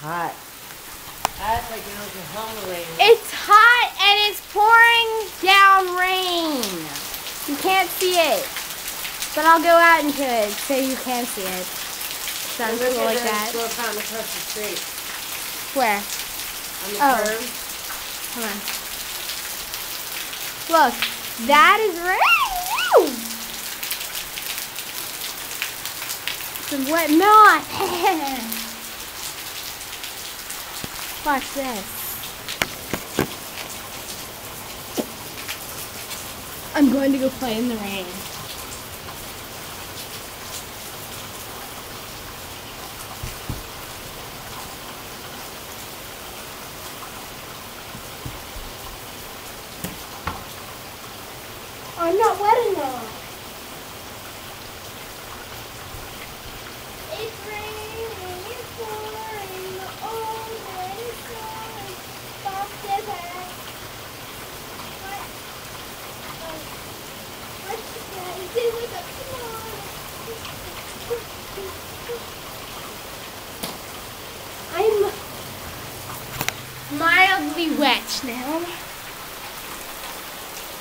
hot. That's like in Oklahoma rain. It's hot and it's pouring down rain. You can't see it. But I'll go out into it so you can see it. Sounds cool like that. Slow fountain across the street. Where? On the curb. Hold on. Look, that is rain. Some wet melon. Watch this. I'm going to go play in the rain. I'm not wet enough. It's raining, it's pouring, oh, let it shine. Stop the back. What should I do with a I'm mildly wet now.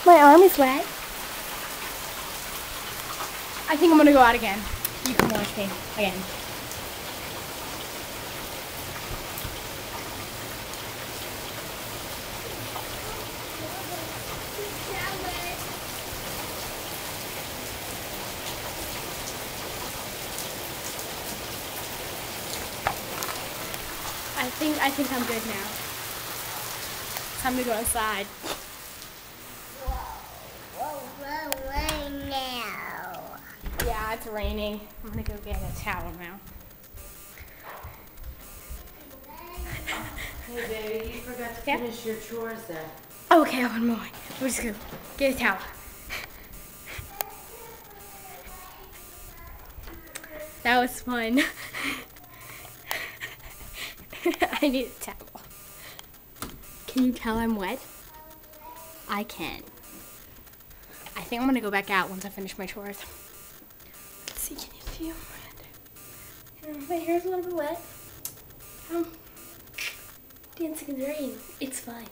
My arm is wet. I think I'm gonna go out again. You can watch me again. I think I'm good now. Time to go inside. Whoa, rain now. Yeah, it's raining. I'm gonna go get a towel now. Hey, baby, you forgot to finish your chores there. Okay, one more. We'll just go get a towel. That was fun. I need a towel. Can you tell I'm wet? I can. I think I'm gonna go back out once I finish my chores. Let's see, can you feel my hair's a little bit wet. Dancing in the rain. It's fine.